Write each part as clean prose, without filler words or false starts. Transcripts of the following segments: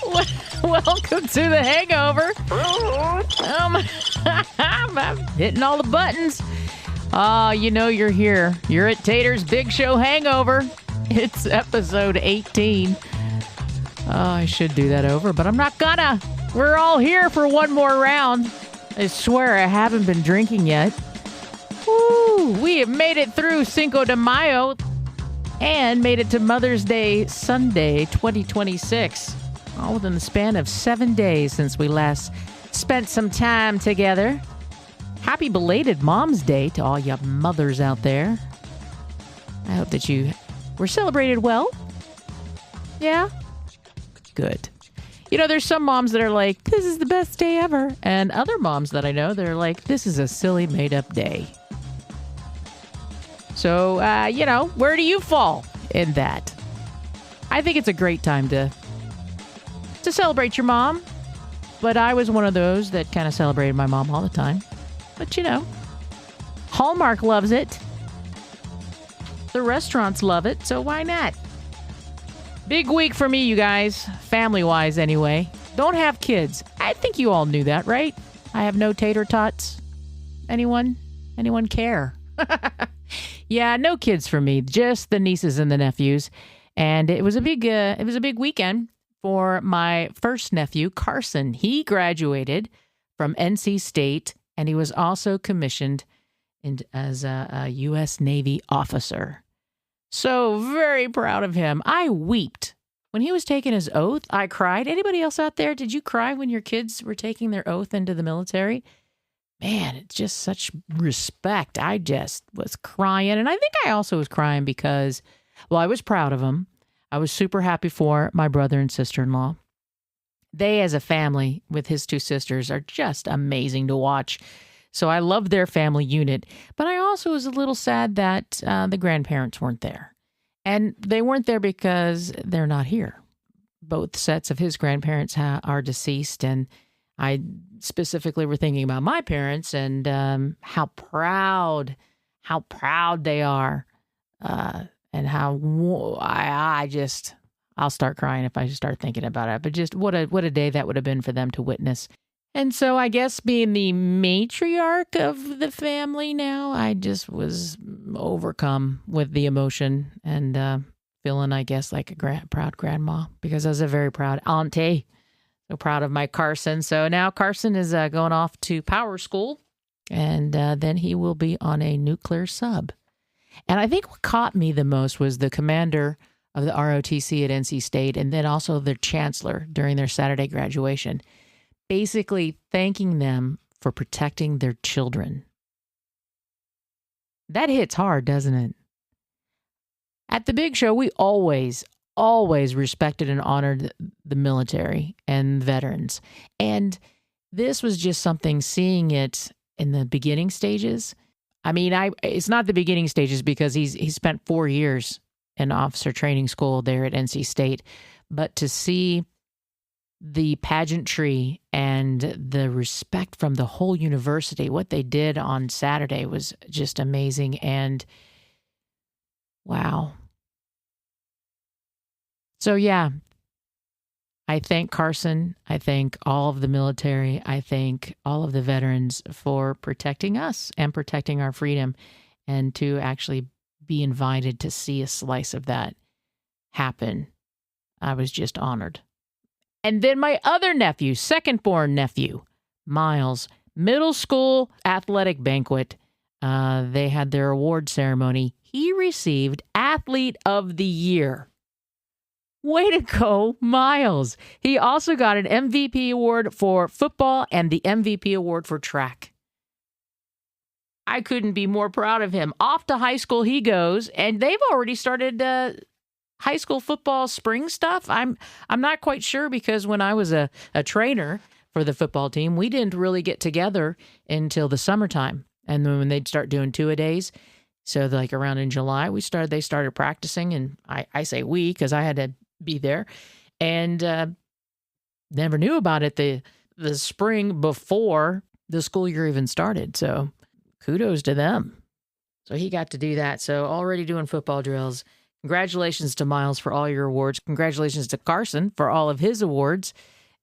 Welcome to the Hangover. I'm hitting all the buttons. You know you're here. You're at Tater's Big Show Hangover. It's episode 18. I should do that over, but I'm not gonna. We're all here for one more round. I swear I haven't been drinking yet. Woo! We have made it through Cinco de Mayo and made it to Mother's Day Sunday 2026. All within the span of 7 days since we last spent some time together. Happy belated Mom's Day to all you mothers out there. I hope that you were celebrated well. Yeah? Good. You know, there's some moms that are like, this is the best day ever. And other moms that I know that are like, this is a silly made-up day. So, where do you fall in that? I think it's a great time to celebrate your mom. But I was one of those that kind of celebrated my mom all the time. But, Hallmark loves it. The restaurants love it, so why not? Big week for me, you guys. Family-wise, anyway. Don't have kids. I think you all knew that, right? I have no tater tots. Anyone? Anyone care? Yeah, no kids for me. Just the nieces and the nephews. And it was a big weekend for my first nephew, Carson. He graduated from NC State, and he was also commissioned as a U.S. Navy officer. So very proud of him. I wept. When he was taking his oath, I cried. Anybody else out there, did you cry when your kids were taking their oath into the military? Man, it's just such respect. I just was crying. And I think I also was crying because, I was proud of him. I was super happy for my brother and sister-in-law. They, as a family, with his two sisters, are just amazing to watch. So I love their family unit. But I also was a little sad that the grandparents weren't there. And they weren't there because they're not here. Both sets of his grandparents are deceased. And I specifically were thinking about my parents and how proud they are. And how I'll start crying if I start thinking about it. But just what a day that would have been for them to witness. And so I guess being the matriarch of the family now, I just was overcome with the emotion and feeling, I guess, like a proud grandma because I was a very proud auntie. So proud of my Carson. So now Carson is going off to power school, and then he will be on a nuclear sub. And I think what caught me the most was the commander of the ROTC at NC State and then also their chancellor during their Saturday graduation, basically thanking them for protecting their children. That hits hard, doesn't it? At the Big Show, we always respected and honored the military and veterans. And this was just something, seeing it in the beginning stages. I mean, it's not the beginning stages because he spent 4 years in officer training school there at NC State. But to see the pageantry and the respect from the whole university, what they did on Saturday was just amazing. And wow. So yeah, I thank Carson. I thank all of the military. I thank all of the veterans for protecting us and protecting our freedom, and to actually be invited to see a slice of that happen. I was just honored. And then my other nephew, second-born nephew, Miles, middle school athletic banquet. They had their award ceremony. He received Athlete of the Year. Way to go, Miles. He also got an MVP award for football and the MVP award for track. I couldn't be more proud of him. Off to high school he goes, and they've already started high school football spring stuff. I'm not quite sure because when I was a trainer for the football team, we didn't really get together until the summertime. And then when they'd start doing two-a-days, so like around in July, they started practicing, and I say we because I had to be there, and never knew about it the spring before the school year even started. So kudos to them. So he got to do that. So already doing football drills, Congratulations to Miles for all your awards. Congratulations to Carson for all of his awards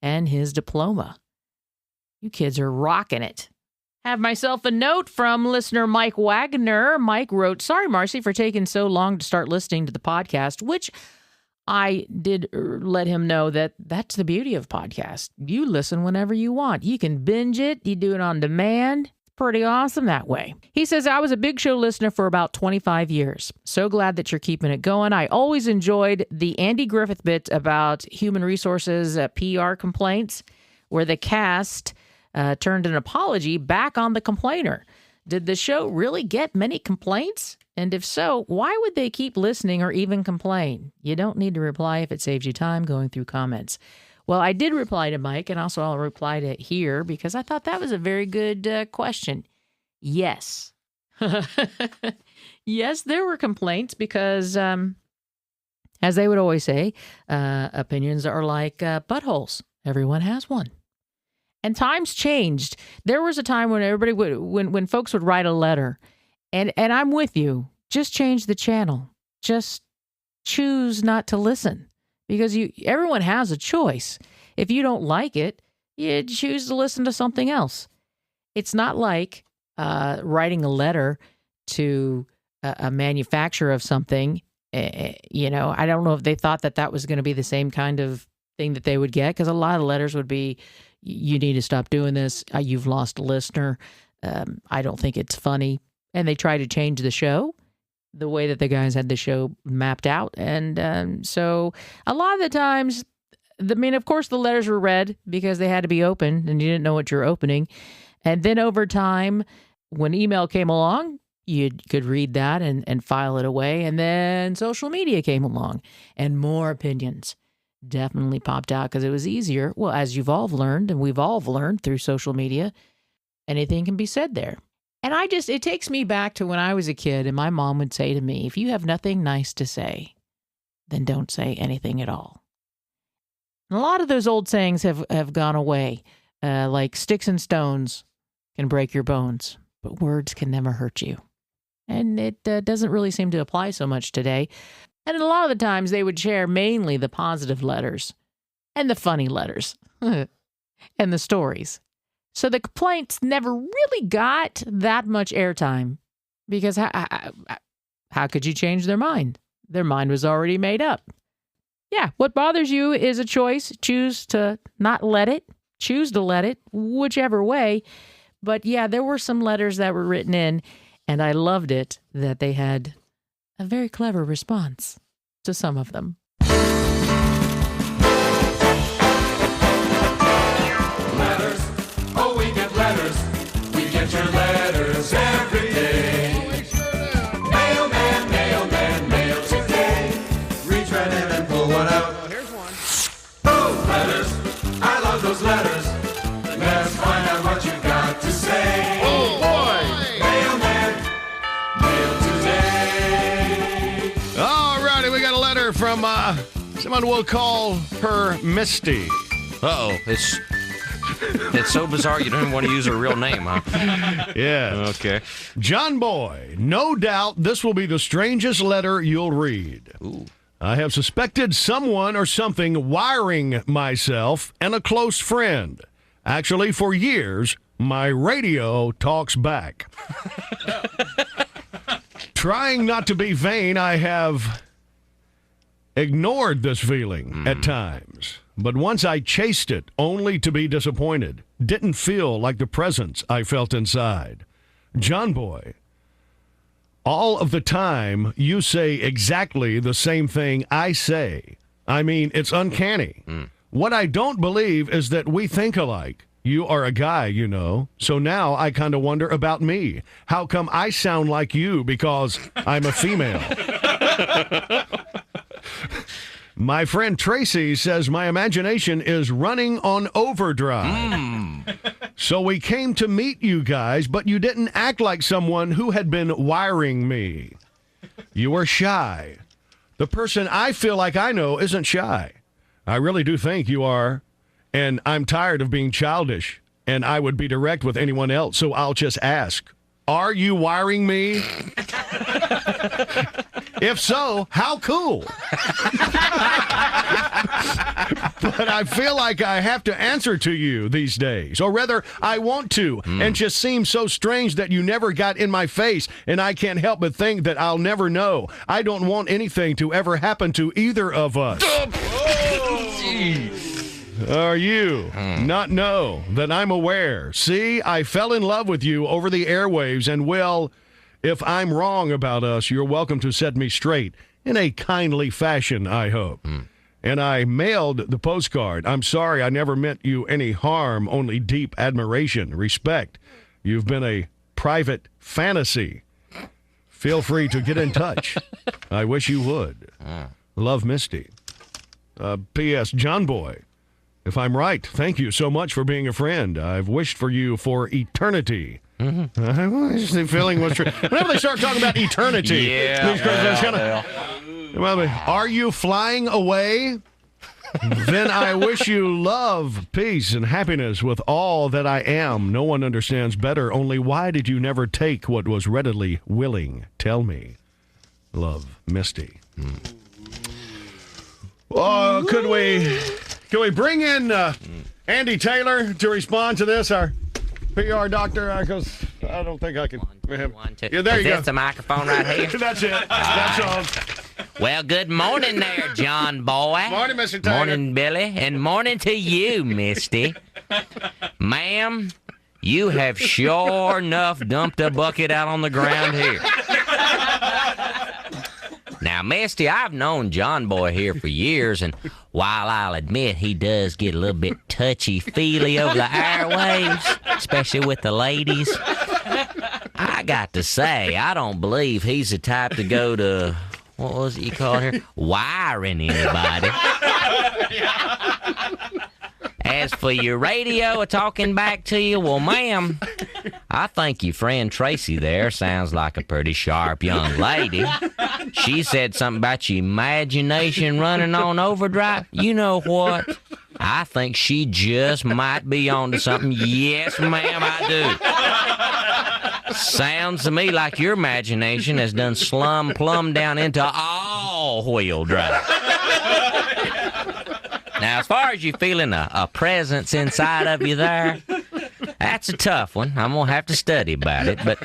and his diploma. You kids are rocking it. Have myself a note from listener Mike Wagner. Mike wrote, sorry, Marci, for taking so long to start listening to the podcast, which I did let him know that that's the beauty of podcasts. You listen whenever you want. You can binge it. You do it on demand. Pretty awesome that way. He says, I was a Big Show listener for about 25 years. So glad that you're keeping it going. I always enjoyed the Andy Griffith bit about human resources PR complaints, where the cast turned an apology back on the complainer. Did the show really get many complaints? And if so, why would they keep listening or even complain? You don't need to reply if it saves you time going through comments. Well, I did reply to Mike, and also I'll reply to here because I thought that was a very good question. Yes. Yes, there were complaints because, as they would always say, opinions are like buttholes. Everyone has one. And times changed. There was a time when everybody would, when folks would write a letter, and I'm with you. Just change the channel. Just choose not to listen, because everyone has a choice. If you don't like it, you choose to listen to something else. It's not like writing a letter to a manufacturer of something. I don't know if they thought that was going to be the same kind of thing that they would get, because a lot of letters would be, you need to stop doing this. You've lost a listener. I don't think it's funny. And they try to change the show, the way that the guys had the show mapped out. And so a lot of the times, of course, the letters were read because they had to be opened and you didn't know what you're opening. And then over time, when email came along, you could read that and file it away. And then social media came along and more opinions definitely popped out because it was easier. Well, as you've all learned, and we've all learned through social media, anything can be said there. And it takes me back to when I was a kid and my mom would say to me, if you have nothing nice to say, then don't say anything at all. And a lot of those old sayings have gone away, like sticks and stones can break your bones, but words can never hurt you. And it doesn't really seem to apply so much today. And a lot of the times they would share mainly the positive letters and the funny letters and the stories. So the complaints never really got that much airtime because how could you change their mind? Their mind was already made up. Yeah, what bothers you is a choice. Choose to not let it. Choose to let it, whichever way. But yeah, there were some letters that were written in, and I loved it that they had a very clever response to some of them. Letters, oh, we get letters. We get your letters every day. Oh, we sure do. Mailman, mailman, mail today. Reach right in and pull one out. Oh, here's one. Oh, letters, I love those letters. Let's find out what you got to say. Oh, boy. Mailman, mail today. All righty, we got a letter from someone we'll call her Misty. Uh-oh. It's so bizarre you don't even want to use her real name, huh? Yeah. Okay. John Boy, no doubt this will be the strangest letter you'll read. Ooh. I have suspected someone or something wiring myself and a close friend. Actually, for years, my radio talks back. Trying not to be vain, I have ignored this feeling at times. But once I chased it, only to be disappointed. Didn't feel like the presence I felt inside. John Boy, all of the time you say exactly the same thing I say. I mean, it's uncanny. What I don't believe is that we think alike. You are a guy, you know. So now I kind of wonder about me. How come I sound like you because I'm a female? My friend Tracy says my imagination is running on overdrive. So we came to meet you guys, but you didn't act like someone who had been wiring me. You were shy. The person I feel like I know isn't shy. I really do think you are. And I'm tired of being childish. And I would be direct with anyone else. So I'll just ask, are you wiring me? If so, how cool? But I feel like I have to answer to you these days. Or rather, I want to. And it just seems so strange that you never got in my face, and I can't help but think that I'll never know. I don't want anything to ever happen to either of us. Are you not know that I'm aware? See, I fell in love with you over the airwaves, and well, if I'm wrong about us, you're welcome to set me straight in a kindly fashion, I hope. And I mailed the postcard. I'm sorry I never meant you any harm, only deep admiration, respect. You've been a private fantasy. Feel free to get in touch. I wish you would. Love, Misty. P.S. John Boy, if I'm right, thank you so much for being a friend. I've wished for you for eternity. The feeling was true. Whenever they start talking about eternity, are you flying away? Then I wish you love, peace, and happiness with all that I am. No one understands better. Only why did you never take what was readily willing? Tell me. Love, Misty. Could we bring in Andy Taylor to respond to this? Our PR doctor, because I don't think I can. One, two. Yeah, there Is you this go. the microphone right here? That's it. That's all. Well, good morning there, John Boy. Morning, Mr. Tater. Morning, Billy. And morning to you, Misty. Ma'am, you have sure enough dumped a bucket out on the ground here. Now, Misty, I've known John Boy here for years, and while I'll admit he does get a little bit touchy-feely over the airwaves, especially with the ladies, I got to say, I don't believe he's the type to go to, what was it you called here? Wiring anybody. As for your radio talking back to you, well, ma'am, I think your friend Tracy there sounds like a pretty sharp young lady. She said something about your imagination running on overdrive. You know what? I think she just might be onto something. Yes, ma'am, I do. Sounds to me like your imagination has done slum plumb down into all-wheel drive. Now, as far as you feeling a presence inside of you there, that's a tough one. I'm going to have to study about it. But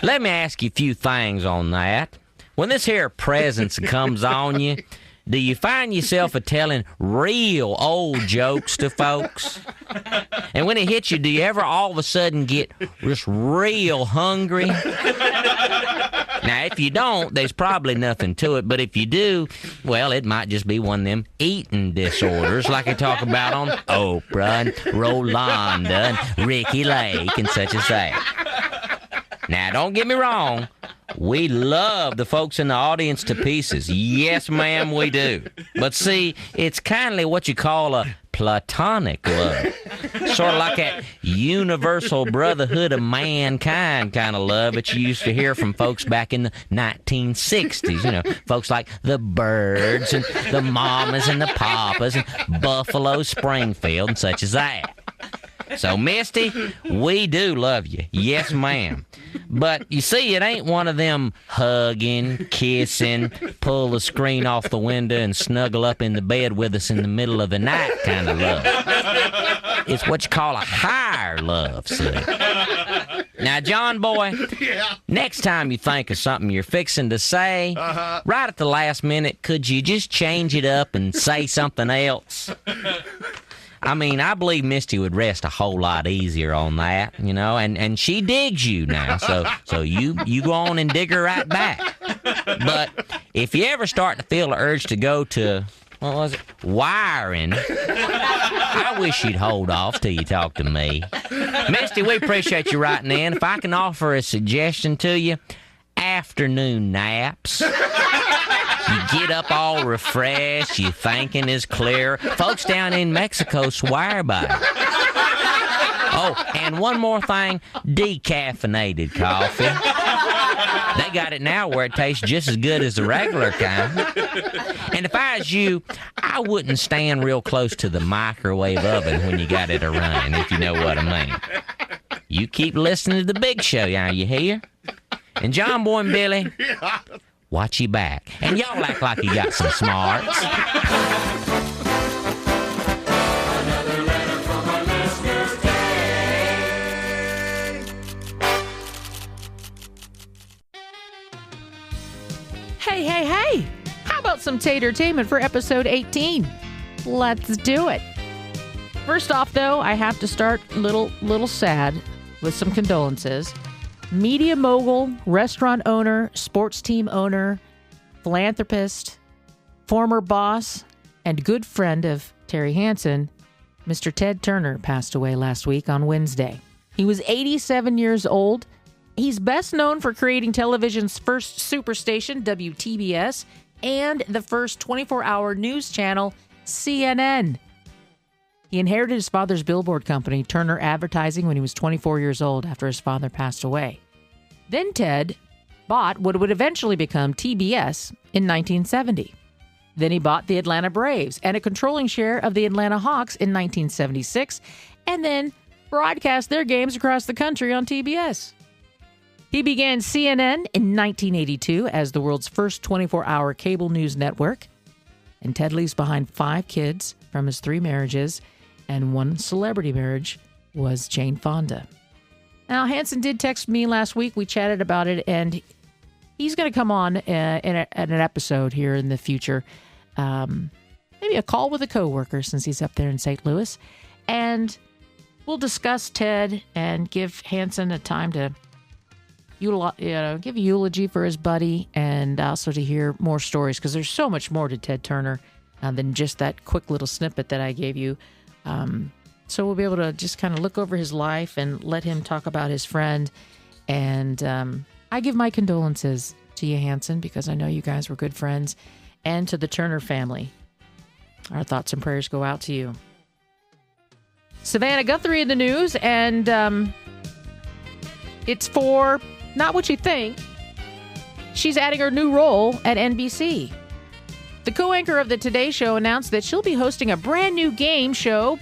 let me ask you a few things on that. When this here presence comes on you, do you find yourself telling real old jokes to folks? And when it hits you, do you ever all of a sudden get just real hungry? Now, if you don't, there's probably nothing to it. But if you do, well, it might just be one of them eating disorders like they talk about on Oprah and Rolanda and Ricky Lake and such as that. Now, don't get me wrong. We love the folks in the audience to pieces. Yes, ma'am, we do. But see, it's kindly what you call a platonic love. Sort of like that universal brotherhood of mankind kind of love that you used to hear from folks back in the 1960s. You know, folks like the Byrds and the Mamas and the Papas and Buffalo Springfield and such as that. So, Misty, we do love you. Yes, ma'am. But, you see, it ain't one of them hugging, kissing, pull the screen off the window and snuggle up in the bed with us in the middle of the night kind of love. It's what you call a higher love, see. Now, John Boy, next time you think of something you're fixing to say, right at the last minute, could you just change it up and say something else? I mean, I believe Misty would rest a whole lot easier on that, you know, and she digs you now, so you go on and dig her right back. But if you ever start to feel the urge to go to, what was it, wiring, I wish you'd hold off till you talk to me. Misty, we appreciate you writing in. If I can offer a suggestion to you, afternoon naps. You get up all refreshed, your thinking is clear. Folks down in Mexico swear by it. Oh, and one more thing, decaffeinated coffee. They got it now where it tastes just as good as the regular kind. And if I was you, I wouldn't stand real close to the microwave oven when you got it a-running, if you know what I mean. You keep listening to the big show, now you hear? And John Boy and Billy, watch your back. And y'all act like you got some smarts. Another letter from our listener, Dave. Hey. How about some Tatertainment for episode 18? Let's do it. First off, though, I have to start little sad with some condolences. Media mogul, restaurant owner, sports team owner, philanthropist, former boss, and good friend of Terry Hansen, Mr. Ted Turner passed away last week on Wednesday. He was 87 years old. He's best known for creating television's first superstation, WTBS, and the first 24-hour news channel, CNN. He inherited his father's billboard company, Turner Advertising, when he was 24 years old after his father passed away. Then Ted bought what would eventually become TBS in 1970. Then he bought the Atlanta Braves and a controlling share of the Atlanta Hawks in 1976, and then broadcast their games across the country on TBS. He began CNN in 1982 as the world's first 24-hour cable news network. And Ted leaves behind 5 kids from his 3 marriages, and 1 celebrity marriage was Jane Fonda. Now, Hansen did text me last week. We chatted about it, and he's going to come on in an episode here in the future. Maybe a call with a coworker since he's up there in St. Louis. And we'll discuss Ted and give Hansen a time to give a eulogy for his buddy, and also to hear more stories, because there's so much more to Ted Turner than just that quick little snippet that I gave you. So we'll be able to just kind of look over his life and let him talk about his friend. And I give my condolences to you, Hansen, because I know you guys were good friends, and to the Turner family. Our thoughts and prayers go out to you. Savannah Guthrie in the news, and it's for not what you think. She's adding her new role at NBC. The co-anchor of the Today Show announced that she'll be hosting a brand new game show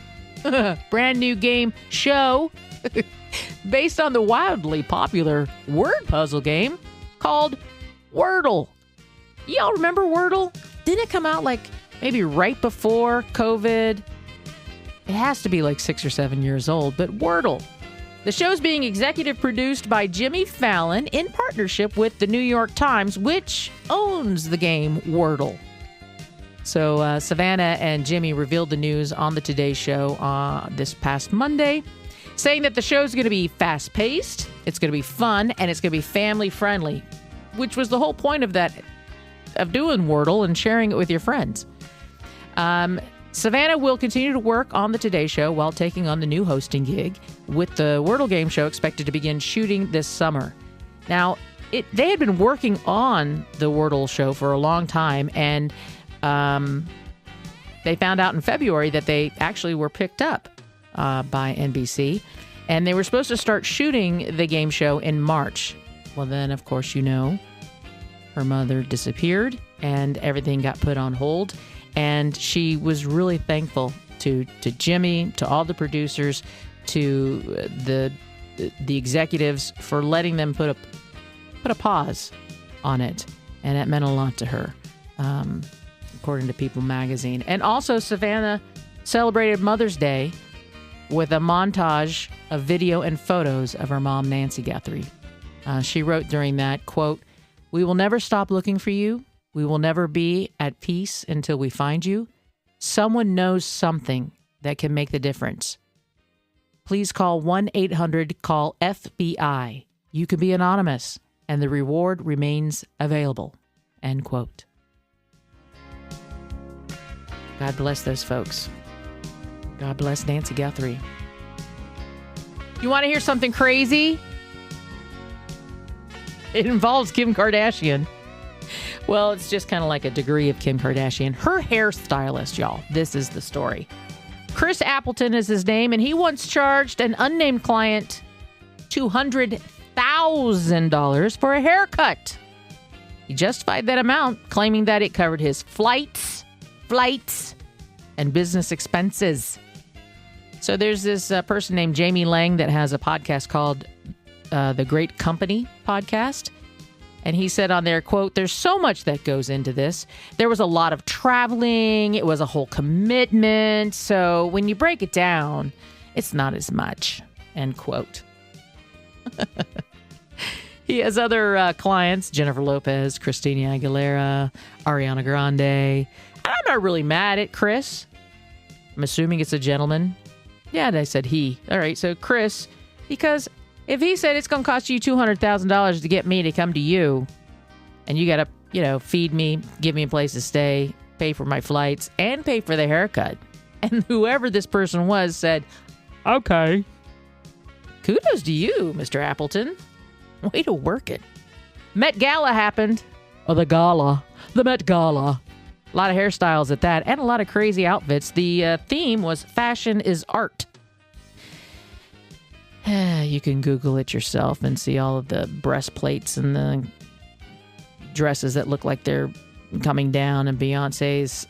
based on the wildly popular word puzzle game called Wordle. Y'all remember Wordle? Didn't it come out like maybe right before COVID? It has to be like 6 or 7 years old, but Wordle. The show's being executive produced by Jimmy Fallon in partnership with the New York Times, which owns the game Wordle. So Savannah and Jimmy revealed the news on the Today Show this past Monday, saying that the show's going to be fast-paced, it's going to be fun, and it's going to be family-friendly, which was the whole point of doing Wordle and sharing it with your friends. Savannah will continue to work on the Today Show while taking on the new hosting gig, with the Wordle game show expected to begin shooting this summer. Now, they had been working on the Wordle show for a long time, and they found out in February that they actually were picked up by NBC, and they were supposed to start shooting the game show in March. Well, then, of course, her mother disappeared, and everything got put on hold. And she was really thankful to Jimmy, to all the producers, to the executives for letting them put a pause on it, and it meant a lot to her, according to People Magazine. And also, Savannah celebrated Mother's Day with a montage of video and photos of her mom, Nancy Guthrie. She wrote during that, quote, "We will never stop looking for you. We will never be at peace until we find you. Someone knows something that can make the difference. Please call 1-800-CALL-FBI. You can be anonymous, and the reward remains available." End quote. God bless those folks. God bless Nancy Guthrie. You want to hear something crazy? It involves Kim Kardashian. Well, it's just kind of like a degree of Kim Kardashian. Her hairstylist, y'all. This is the story. Chris Appleton is his name, and he once charged an unnamed client $200,000 for a haircut. He justified that amount, claiming that it covered his flights, and business expenses. So there's this person named Jamie Lang that has a podcast called The Great Company Podcast. And he said on there, quote, "There's so much that goes into this. There was a lot of traveling. It was a whole commitment. So when you break it down, it's not as much," end quote. He has other clients, Jennifer Lopez, Christina Aguilera, Ariana Grande. I'm not really mad at Chris. I'm assuming it's a gentleman. Yeah, I said he. All right, so Chris, because if he said it's going to cost you $200,000 to get me to come to you, and you got to, feed me, give me a place to stay, pay for my flights, and pay for the haircut, and whoever this person was said, okay. Kudos to you, Mr. Appleton. Way to work it. Met Gala happened. Oh, the Met Gala. A lot of hairstyles at that, and a lot of crazy outfits. The theme was fashion is art. You can Google it yourself and see all of the breastplates and the dresses that look like they're coming down, and Beyonce's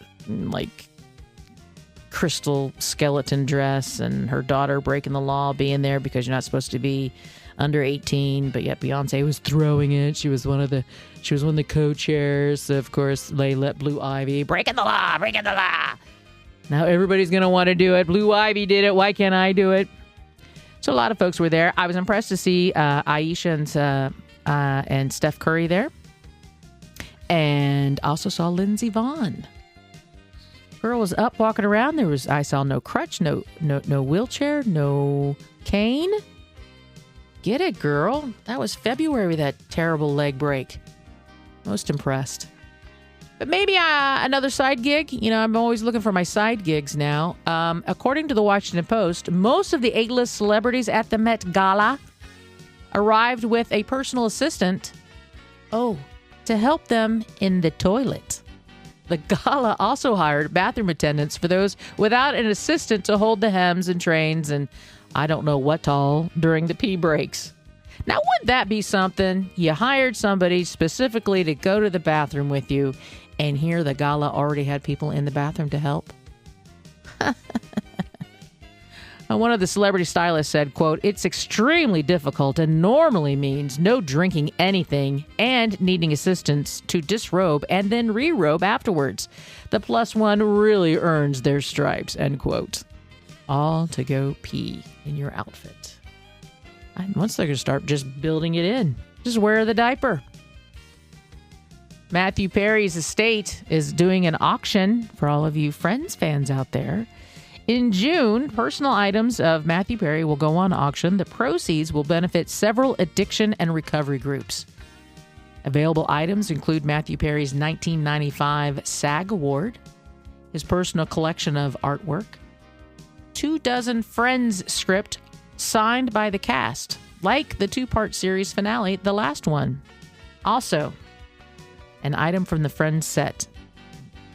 crystal skeleton dress, and her daughter breaking the law, being there because you're not supposed to be under 18, but yet Beyonce was throwing it. She was one of the co-chairs. So of course, they let Blue Ivy breaking the law. Now everybody's gonna want to do it. Blue Ivy did it. Why can't I do it? So a lot of folks were there. I was impressed to see Aisha and Steph Curry there, and also saw Lindsey Vonn. Girl was up walking around. I saw no crutch, no wheelchair, no cane. Get it, girl. That was February, that terrible leg break. Most impressed. But maybe another side gig. I'm always looking for my side gigs now. According to the Washington Post, most of the A-list celebrities at the Met Gala arrived with a personal assistant, to help them in the toilet. The gala also hired bathroom attendants for those without an assistant to hold the hems and trains and I don't know what all during the pee breaks. Now, wouldn't that be something? You hired somebody specifically to go to the bathroom with you, and here the gala already had people in the bathroom to help. One of the celebrity stylists said, quote, "It's extremely difficult and normally means no drinking anything and needing assistance to disrobe and then re-robe afterwards. The plus one really earns their stripes," end quote. All to go pee in your outfit. And once they're going to start just building it in, just wear the diaper. Matthew Perry's estate is doing an auction for all of you Friends fans out there. In June, personal items of Matthew Perry will go on auction. The proceeds will benefit several addiction and recovery groups. Available items include Matthew Perry's 1995 SAG Award, his personal collection of artwork, 24 Friends script signed by the cast, like the two-part series finale, the last one. Also, an item from the Friends set.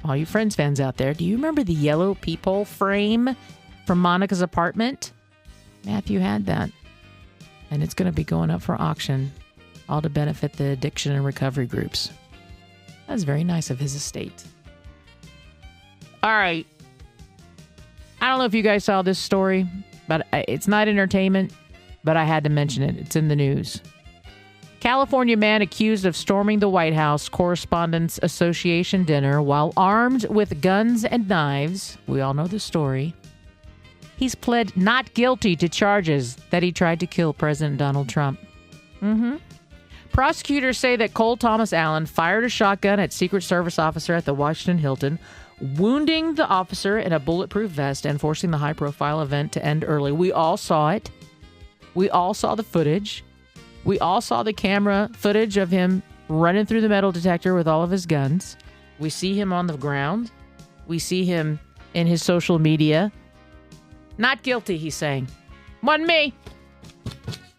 All you Friends fans out there, do you remember the yellow peephole frame from Monica's apartment? Matthew had that. And it's going to be going up for auction, all to benefit the addiction and recovery groups. That's very nice of his estate. All right. I don't know if you guys saw this story, but it's not entertainment, but I had to mention it. It's in the news. California man accused of storming the White House Correspondents Association dinner while armed with guns and knives. We all know the story. He's pled not guilty to charges that he tried to kill President Donald Trump. Prosecutors say that Cole Thomas Allen fired a shotgun at Secret Service officer at the Washington Hilton, wounding the officer in a bulletproof vest and forcing the high-profile event to end early. We all saw it. We all saw the footage. We all saw the camera footage of him running through the metal detector with all of his guns. We see him on the ground. We see him in his social media. Not guilty, he's saying. Wasn't me.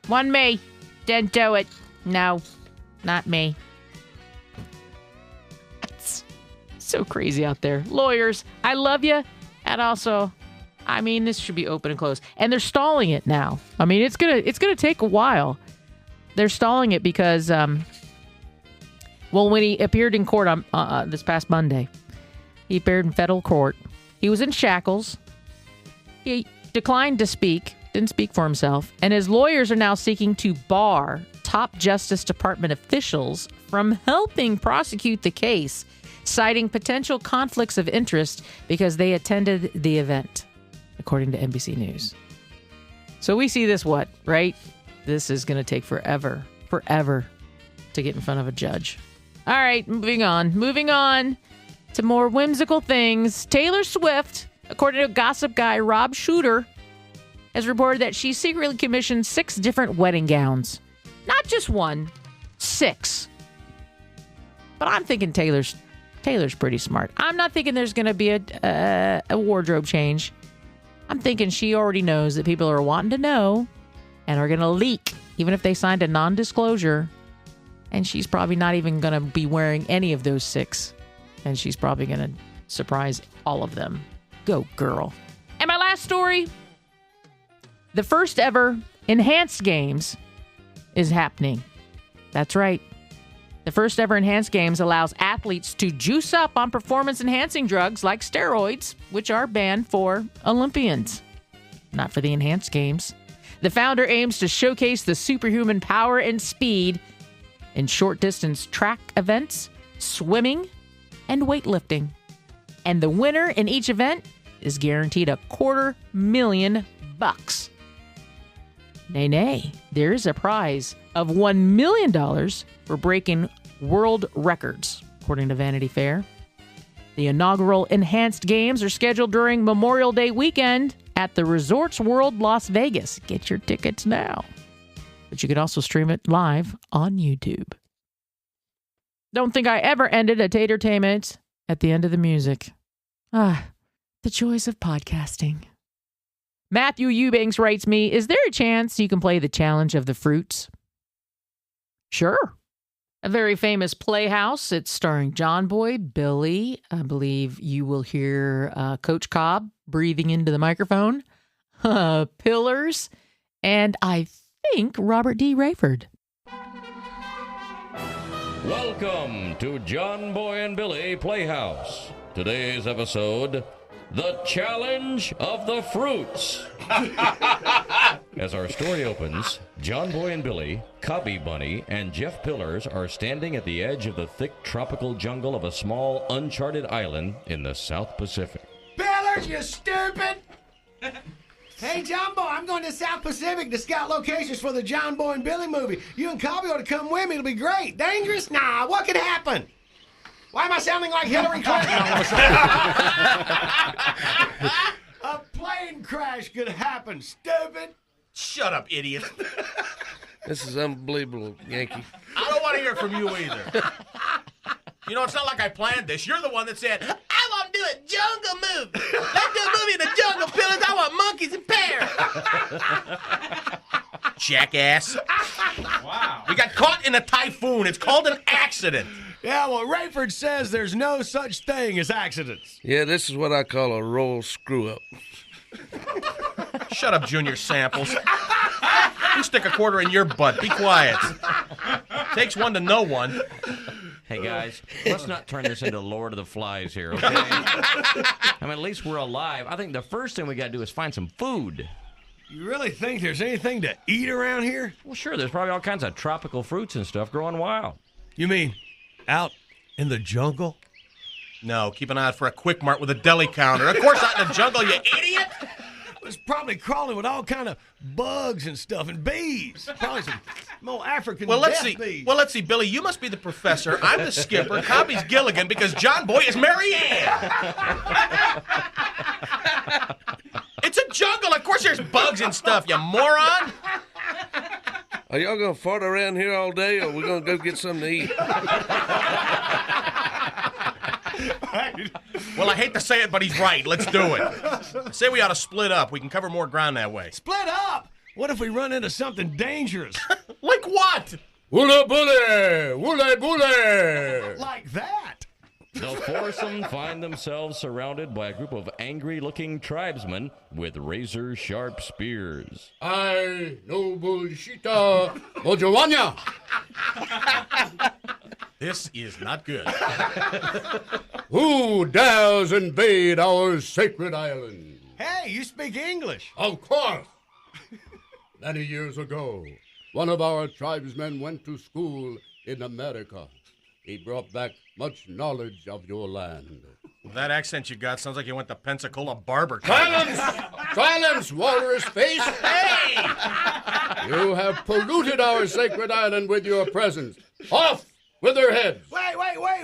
Wasn't me. Didn't do it. No, not me. It's so crazy out there. Lawyers, I love you. And also, this should be open and closed. And they're stalling it now. It's gonna take a while. They're stalling it because, when he appeared in court on this past Monday, he appeared in federal court. He was in shackles. He declined to speak, didn't speak for himself, and his lawyers are now seeking to bar top Justice Department officials from helping prosecute the case, citing potential conflicts of interest because they attended the event, according to NBC News. So we see this, right? This is going to take forever to get in front of a judge. All right, moving on to more whimsical things. Taylor Swift, according to gossip guy Rob Shooter, has reported that she secretly commissioned 6 different wedding gowns. Not just 1, 6. But I'm thinking Taylor's pretty smart. I'm not thinking there's going to be a wardrobe change. I'm thinking she already knows that people are wanting to know and are going to leak, even if they signed a non-disclosure. And she's probably not even going to be wearing any of those 6. And she's probably going to surprise all of them. Go, girl. And my last story, the first ever Enhanced Games is happening. That's right. The first ever Enhanced Games allows athletes to juice up on performance-enhancing drugs like steroids, which are banned for Olympians. Not for the Enhanced Games. The founder aims to showcase the superhuman power and speed in short-distance track events, swimming, and weightlifting. And the winner in each event is guaranteed $250,000. Nay, there is a prize of $1 million for breaking world records, according to Vanity Fair. The inaugural Enhanced Games are scheduled during Memorial Day weekend at the Resorts World Las Vegas. Get your tickets now. But you could also stream it live on YouTube. Don't think I ever ended a Tatertainment at the end of the music. The joys of podcasting. Matthew Eubanks writes me, is there a chance you can play the challenge of the fruits? Sure. A very famous playhouse. It's starring John Boy, Billy. I believe you will hear Coach Cobb breathing into the microphone. Pillars. And I think Robert D. Rayford. Welcome to John Boy and Billy Playhouse. Today's episode, The Challenge of the Fruits. As our story opens, John Boy and Billy, Cubby Bunny, and Jeff Pillars are standing at the edge of the thick tropical jungle of a small, uncharted island in the South Pacific. Pillars, you stupid! Hey, John Boy, I'm going to South Pacific to scout locations for the John Boy and Billy movie. You and Cobby ought to come with me. It'll be great. Dangerous? Nah, what could happen? Why am I sounding like Hillary Clinton all of a sudden? A plane crash could happen, stupid. Shut up, idiot. This is unbelievable, Yankee. I don't want to hear from you either. You know, it's not like I planned this. You're the one that said, I want to do a jungle movie. Let's do a movie in the jungle, Pillars. I want monkeys and bears. Jackass. Wow. We got caught in a typhoon. It's called an accident. Yeah, well, Rayford says there's no such thing as accidents. Yeah, this is what I call a roll screw-up. Shut up, Junior Samples. You stick a quarter in your butt. Be quiet. Takes one to know one. Hey, guys, let's not turn this into Lord of the Flies here, okay? I mean, at least we're alive. I think the first thing we got to do is find some food. You really think there's anything to eat around here? Well, sure, there's probably all kinds of tropical fruits and stuff growing wild. You mean out in the jungle? No, keep an eye out for a Quick Mart with a deli counter. Of course not in the jungle, you idiot! It's probably crawling with all kind of bugs and stuff and bees. Probably some more African bees. Well, let's see, Billy, you must be the professor. I'm the skipper. Cobby's Gilligan because John Boy is Mary Ann. It's a jungle. Of course there's bugs and stuff, you moron. Are y'all going to fart around here all day, or we going to go get something to eat? Well, I hate to say it, but he's right. Let's do it. I say we ought to split up. We can cover more ground that way. Split up? What if we run into something dangerous? Like what? Woola bully! Woola bully! Like that? The foursome find themselves surrounded by a group of angry-looking tribesmen with razor-sharp spears. I noble Shita Mojawanya! This is not good. Who dares invade our sacred island? Hey, you speak English. Of course. Many years ago, one of our tribesmen went to school in America. He brought back much knowledge of your land. That accent you got sounds like you went to Pensacola Barber. Silence! Silence, walrus face! Hey! You have polluted our sacred island with your presence. Off with their heads! Wait.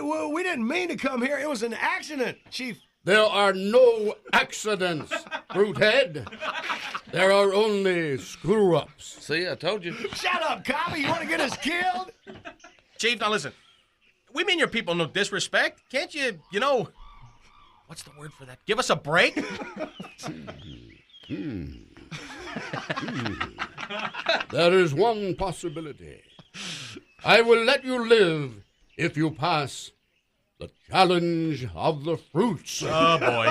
Well, we didn't mean to come here. It was an accident, Chief. There are no accidents, Fruithead. There are only screw-ups. See, I told you. Shut up, Cobby. You want to get us killed? Chief, now listen. We mean your people no disrespect. Can't you, what's the word for that? Give us a break? There is one possibility. I will let you live if you pass the challenge of the fruits. Oh, boy.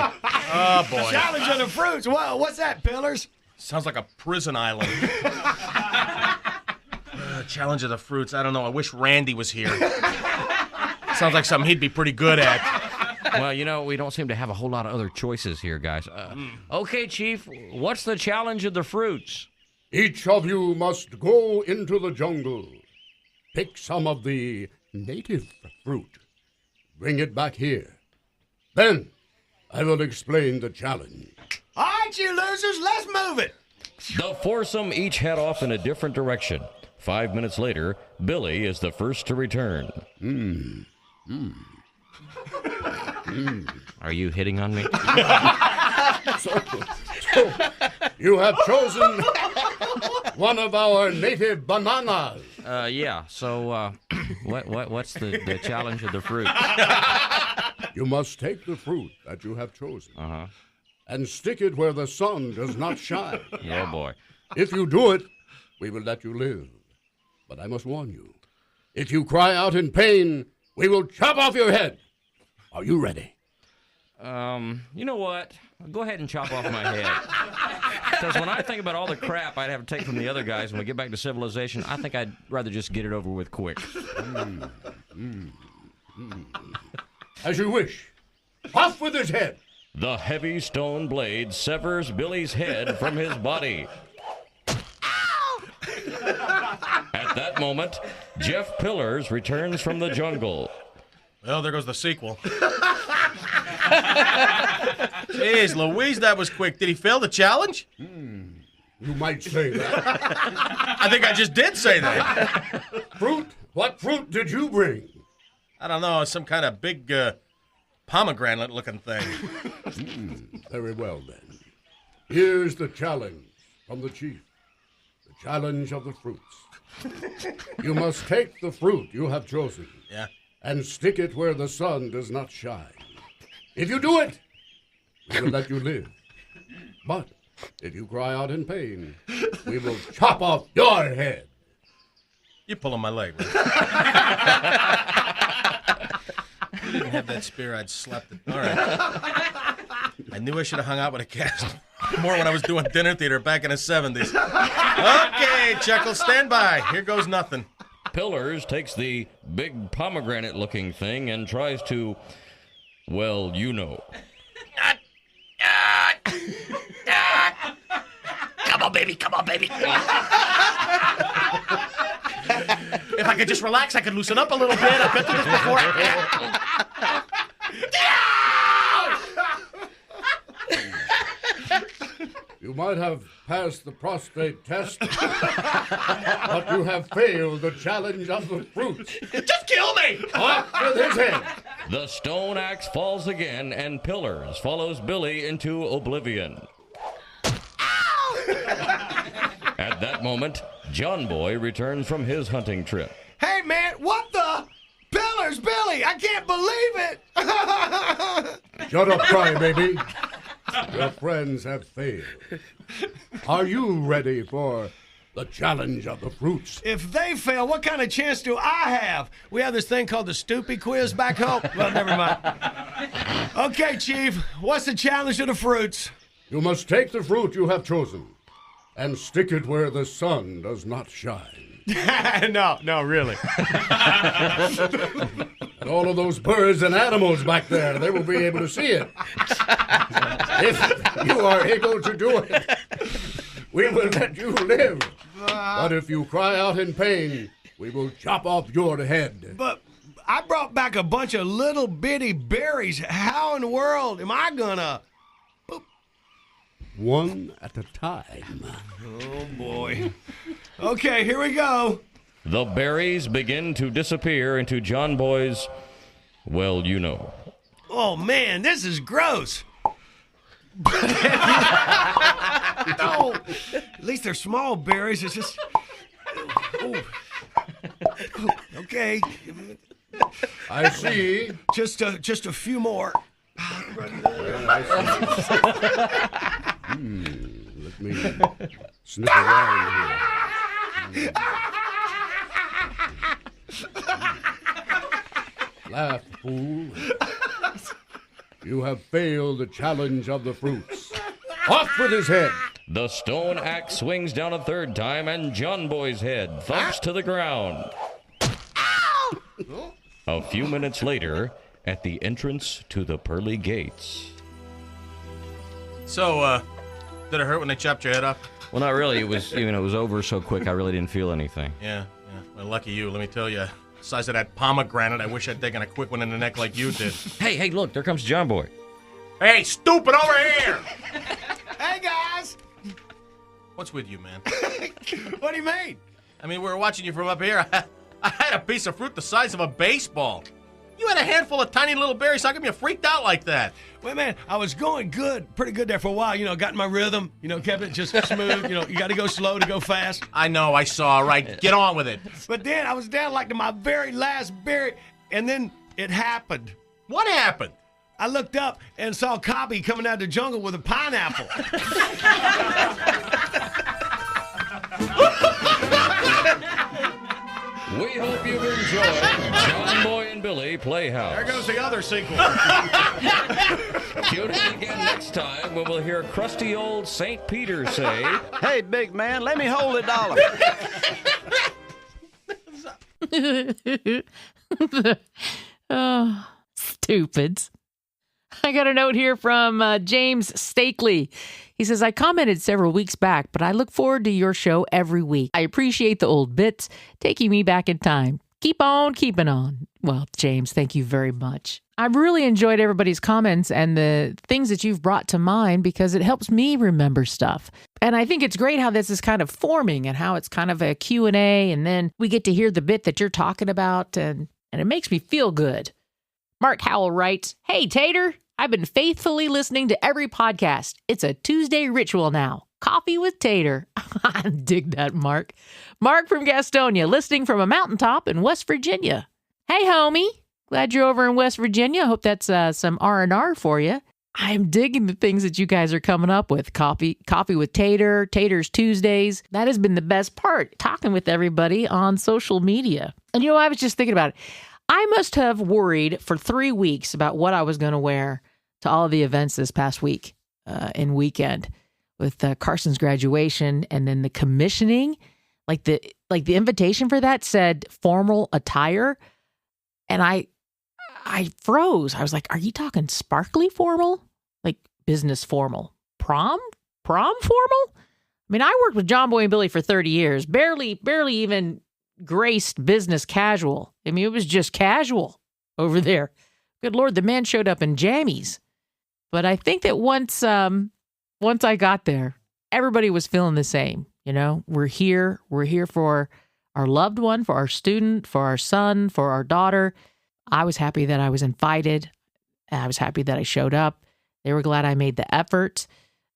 Challenge of the fruits. What's that, Pillars? Sounds like a prison island. Challenge of the fruits. I don't know. I wish Randy was here. Sounds like something he'd be pretty good at. Well, we don't seem to have a whole lot of other choices here, guys. Okay, Chief, what's the challenge of the fruits? Each of you must go into the jungle, pick some of the native fruit, bring it back here. Then I will explain the challenge. All right, you losers, let's move it. The foursome each head off in a different direction. 5 minutes later, Billy is the first to return. Are you hitting on me? So you have chosen one of our native bananas. Yeah. So, what's the challenge of the fruit? You must take the fruit that you have chosen Uh-huh. and stick it where the sun does not shine. Oh, boy. If you do it, we will let you live. But I must warn you, if you cry out in pain, we will chop off your head. Are you ready? You know what? Go ahead and chop off my head. Because when I think about all the crap I'd have to take from the other guys when we get back to civilization, I think I'd rather just get it over with quick. As you wish. Off with his head. The heavy stone blade severs Billy's head from his body. At that moment, Jeff Pillars returns from the jungle. Well, there goes the sequel. Jeez, Louise, that was quick. Did he fail the challenge? You might say that. I think I just did say that. Fruit? What fruit did you bring? I don't know, some kind of big pomegranate-looking thing. Very well, then. Here's the challenge from the chief. The challenge of the fruits. You must take the fruit you have chosen. Yeah. And stick it where the sun does not shine. If you do it, we will let you live. But if you cry out in pain, we will chop off your head. You're pulling my leg, man. If you didn't have that spear, I'd slapped it. All right. I knew I should have hung out with a cast more when I was doing dinner theater back in the 70s. Okay, Chuckle, stand by. Here goes nothing. Pillars takes the big pomegranate-looking thing and tries to, well, you know. Come on, baby. Come on, baby. If I could just relax, I could loosen up a little bit. I've been through this before. You might have passed the prostate test, but you have failed the challenge of the fruits. Just kill me! Off with his head. The stone axe falls again, and Pillars follows Billy into oblivion. At that moment, John Boy returns from his hunting trip. Hey, man, what the? Pillars, Billy, I can't believe it. Shut up, crybaby. Your friends have failed. Are you ready for the challenge of the fruits? If they fail, what kind of chance do I have? We have this thing called the Stoopy Quiz back home. Well, never mind. Okay, Chief, what's the challenge of the fruits? You must take the fruit you have chosen and stick it where the sun does not shine. No, really. And all of those birds and animals back there, they will be able to see it. If you are able to do it, we will let you live. But if you cry out in pain, we will chop off your head. But I brought back a bunch of little bitty berries. How in the world am I gonna... One at a time. Oh, boy. Okay, here we go. The berries begin to disappear into John Boy's, well, you know. Oh, man, this is gross. No. At least they're small berries. It's just... Ooh. Okay. I see. Just a few more. Let me sniff around here. Laugh, fool. You have failed the challenge of the fruits. Off with his head. The stone axe swings down a third time, and John Boy's head thumps to the ground. A few minutes later, at the entrance to the pearly gates. So, did it hurt when they chopped your head off? Well, not really. It was over so quick, I really didn't feel anything. Yeah. Well, lucky you. Let me tell you, the size of that pomegranate, I wish I'd taken a quick one in the neck like you did. Hey, look, there comes John Boy. Hey, stupid, over here! Hey, guys. What's with you, man? What do you mean? I mean, we were watching you from up here. I had a piece of fruit the size of a baseball. You had a handful of tiny little berries. How come you freaked out like that? Well, man, I was going pretty good there for a while. Got in my rhythm. Kept it just smooth. You got to go slow to go fast. I know, I saw. Right, get on with it. But then I was down like to my very last berry, and then it happened. What happened? I looked up and saw Cobby coming out of the jungle with a pineapple. We hope you've enjoyed John Boy and Billy Playhouse. There goes the other sequel. Tune in again next time when we'll hear crusty old St. Peter say, Hey, big man, let me hold $1. Oh, stupids. I got a note here from James Stakely. He says, I commented several weeks back, but I look forward to your show every week. I appreciate the old bits, taking me back in time. Keep on keeping on. Well, James, thank you very much. I've really enjoyed everybody's comments and the things that you've brought to mind because it helps me remember stuff. And I think it's great how this is kind of forming and how it's kind of a Q&A, and then we get to hear the bit that you're talking about, and it makes me feel good. Mark Howell writes, Hey, Tater, I've been faithfully listening to every podcast. It's a Tuesday ritual now. Coffee with Tater. I dig that, Mark. Mark from Gastonia, listening from a mountaintop in West Virginia. Hey, homie. Glad you're over in West Virginia. Hope that's some R&R for you. I'm digging the things that you guys are coming up with. Coffee with Tater, Tater's Tuesdays. That has been the best part, talking with everybody on social media. And I was just thinking about it. I must have worried for 3 weeks about what I was going to wear to all of the events this past week and weekend with Carson's graduation and then the commissioning. Like the invitation for that said formal attire. And I froze. I was like, are you talking sparkly formal? Like business formal? Prom formal? I mean, I worked with John Boy and Billy for 30 years. Barely even graced business casual. I mean, it was just casual over there. Good Lord, the man showed up in jammies. But I think that once I got there, everybody was feeling the same. We're here for our loved one, for our student, for our son, for our daughter. I was happy that I was invited. I was happy that I showed up. They were glad I made the effort.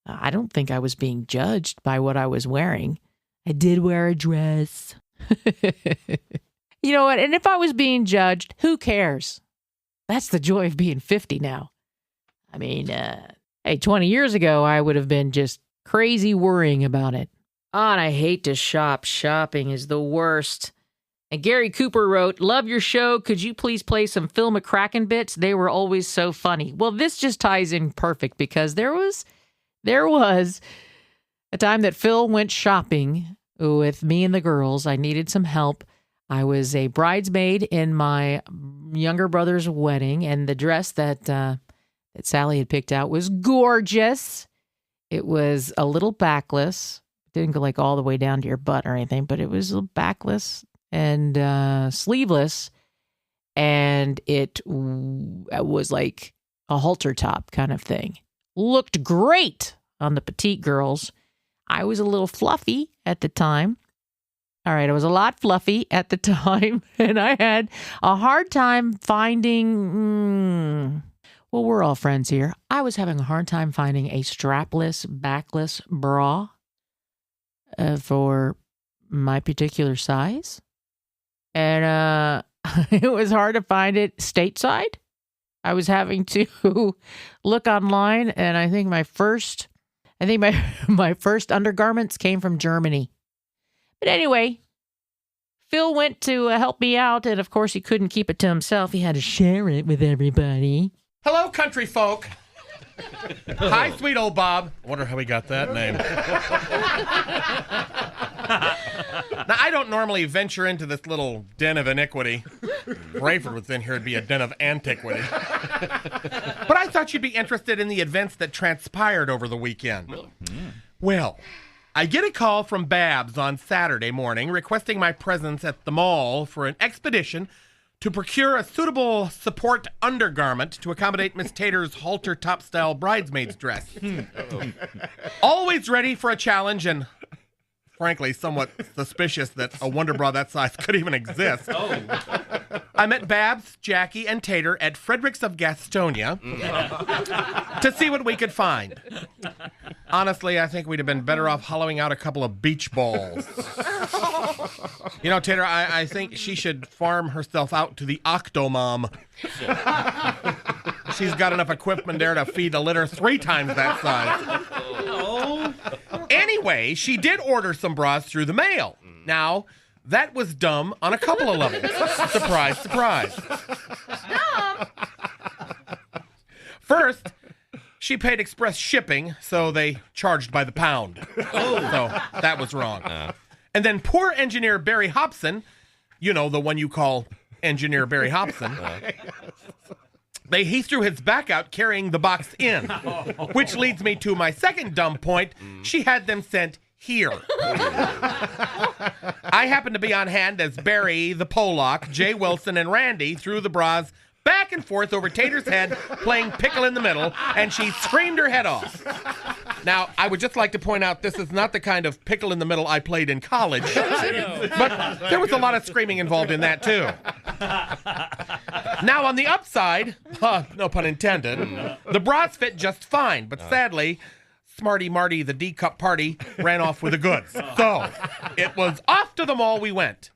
I don't think I was being judged by what I was wearing. I did wear a dress. You know what? And if I was being judged, who cares? That's the joy of being 50 now. I mean, 20 years ago, I would have been just crazy worrying about it. Oh, and I hate to shop. Shopping is the worst. And Gary Cooper wrote, love your show. Could you please play some Phil McCracken bits? They were always so funny. Well, this just ties in perfect because there was a time that Phil went shopping with me and the girls. I needed some help. I was a bridesmaid in my younger brother's wedding, and the dress that Sally had picked out was gorgeous. It was a little backless, Didn't go like all the way down to your butt or anything, but it was backless and sleeveless. And it was like a halter top kind of thing. Looked great on the petite girls. I was a little fluffy at the time. All right, I was a lot fluffy at the time, and I had a hard time finding, well, we're all friends here. I was having a hard time finding a strapless, backless bra for my particular size. And it was hard to find it stateside. I was having to look online, and I think my first undergarments came from Germany. But anyway, Phil went to help me out, and of course he couldn't keep it to himself. He had to share it with everybody. Hello, country folk. Hi, sweet old Bob. I wonder how he got that name. Now, I don't normally venture into this little den of iniquity. If Rayford was in here, it'd be a den of antiquity. But I thought you'd be interested in the events that transpired over the weekend. Well, I get a call from Babs on Saturday morning requesting my presence at the mall for an expedition to procure a suitable support undergarment to accommodate Miss Tater's halter top style bridesmaid's dress. Always ready for a challenge and frankly somewhat suspicious that a wonder bra that size could even exist. I met Babs, Jackie, and Tater at Frederick's of Gastonia to see what we could find. Honestly, I think we'd have been better off hollowing out a couple of beach balls. You know, Tater, I think she should farm herself out to the Octomom. She's got enough equipment there to feed a litter 3 times that size. Anyway, she did order some bras through the mail. Now, that was dumb on a couple of levels. Surprise, surprise. Dumb? First, she paid express shipping, so they charged by the pound. So that was wrong. And then poor engineer Barry Hobson, you know, the one you call engineer Barry Hobson, he threw his back out carrying the box in, which leads me to my second dumb point. She had them sent here. I happened to be on hand as Barry, the Pollock, Jay Wilson, and Randy threw the bras back and forth over Tater's head, playing pickle in the middle, and she screamed her head off. Now, I would just like to point out this is not the kind of pickle in the middle I played in college, but there was a lot of screaming involved in that, too. Now, on the upside, no pun intended, the bras fit just fine, but sadly, Smarty Marty, the D-cup party, ran off with the goods. So, it was off to the mall we went.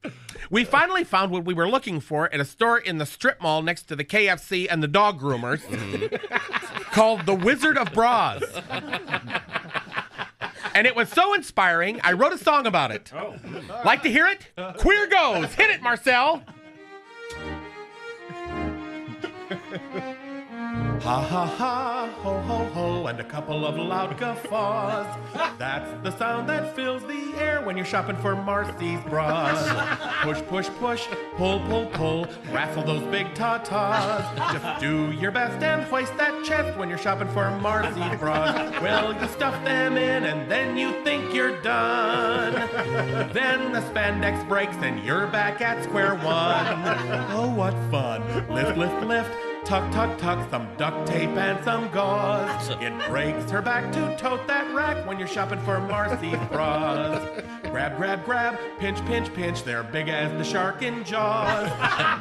We finally found what we were looking for at a store in the strip mall next to the KFC and the dog groomers called The Wizard of Bras. And it was so inspiring, I wrote a song about it. Like to hear it? Queer goes. Hit it, Marcel. Ha ha ha, ho ho ho, and a couple of loud guffaws. That's the sound that fills the air when you're shopping for Marci's bras. Push, push, push, pull, pull, pull, raffle those big tatas. Just do your best and hoist that chest when you're shopping for Marci's bras. Well, you stuff them in and then you think you're done. Then the spandex breaks and you're back at square one. Oh, what fun. Lift, lift, lift. Tuck, tuck, tuck, some duct tape and some gauze. It breaks her back to tote that rack when you're shopping for Marci's bras. Grab, grab, grab, pinch, pinch, pinch, they're big as the shark in Jaws.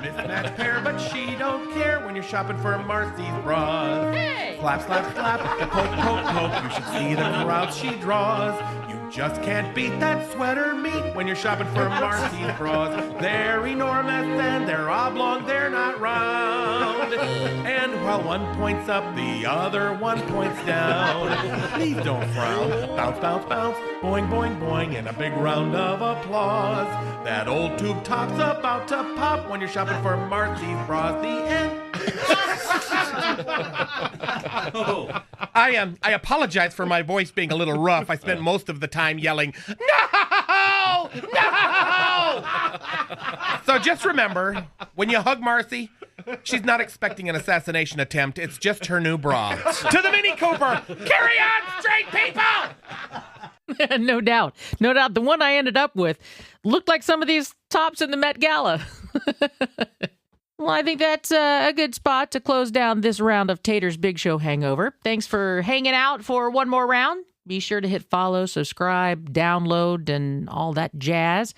Mismatched pair, but she don't care when you're shopping for Marci's bras. Hey! Slap, slap, slap, poke, poke, poke, you should see the crowds she draws. You just can't beat that sweater meat when you're shopping for Marci's bras. They're enormous and they're oblong, they're not round. And while one points up, the other one points down. Please don't frown. Bounce, bounce, bounce. Boing, boing, boing. And a big round of applause. That old tube top's about to pop when you're shopping for Marci's bras. The end. I apologize for my voice being a little rough. I spent most of the time yelling, "No! No!" So just remember, when you hug Marci, she's not expecting an assassination attempt. It's just her new bra. To the Mini Cooper, carry on, straight people! No doubt. No doubt. The one I ended up with looked like some of these tops in the Met Gala. Well, I think that's a good spot to close down this round of Tater's Big Show Hangover. Thanks for hanging out for one more round. Be sure to hit follow, subscribe, download, and all that jazz.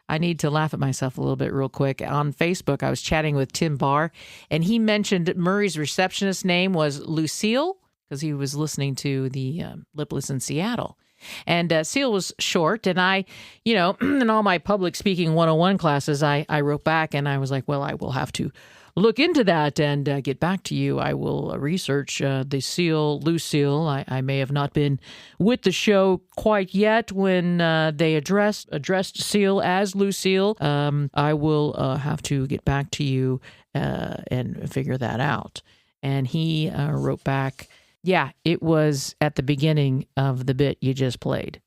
I need to laugh at myself a little bit real quick. On Facebook, I was chatting with Tim Barr, and he mentioned Murray's receptionist's name was Lucille because he was listening to the Lipless in Seattle. And Seal was short, and I, in all my public speaking 101 classes, I wrote back, and I was like, well, I will have to look into that and get back to you. I will research the Seal, Lucille. I may have not been with the show quite yet when they addressed Seal as Lucille. I will have to get back to you and figure that out. And he wrote back, yeah, it was at the beginning of the bit you just played.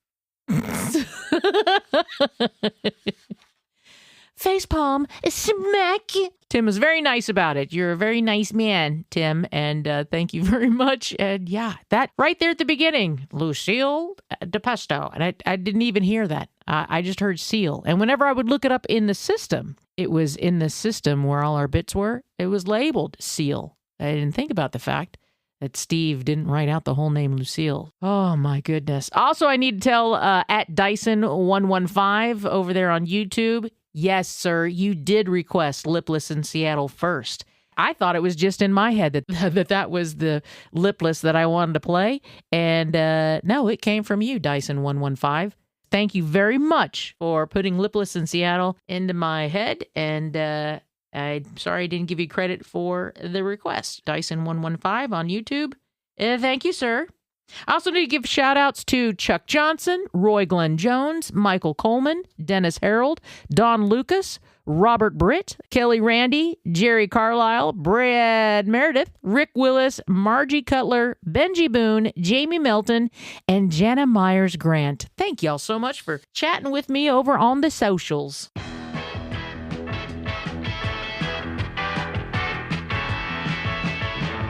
Facepalm, smack. Tim was very nice about it. You're a very nice man, Tim, and thank you very much. And yeah, that right there at the beginning, Lucille DePesto. And I didn't even hear that. I just heard Seal. And whenever I would look it up in the system, it was in the system where all our bits were. It was labeled Seal. I didn't think about the fact that Steve didn't write out the whole name Lucille. Oh, my goodness. Also, I need to tell at Dyson115 over there on YouTube, yes, sir, you did request Lipless in Seattle first. I thought it was just in my head that was the Lipless that I wanted to play. And no, it came from you, Dyson115. Thank you very much for putting Lipless in Seattle into my head. And I'm sorry I didn't give you credit for the request. Dyson115 on YouTube. Thank you, sir. I also need to give shout-outs to Chuck Johnson, Roy Glenn Jones, Michael Coleman, Dennis Harold, Don Lucas, Robert Britt, Kelly Randy, Jerry Carlisle, Brad Meredith, Rick Willis, Margie Cutler, Benji Boone, Jamie Melton, and Jana Myers Grant. Thank y'all so much for chatting with me over on the socials.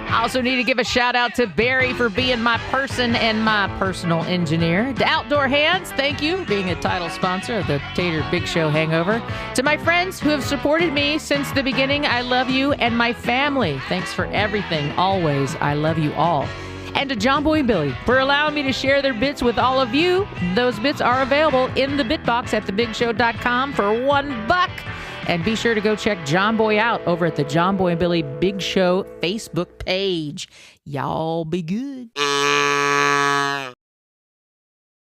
I also need to give a shout out to Barry for being my person and my personal engineer. To Outdoor Hands, thank you, being a title sponsor of the Tater Big Show Hangover. To my friends who have supported me since the beginning, I love you. And my family, thanks for everything, always. I love you all. And to John Boy and Billy for allowing me to share their bits with all of you. Those bits are available in the bitbox at thebigshow.com for $1. And be sure to go check John Boy out over at the John Boy and Billy Big Show Facebook page. Y'all be good.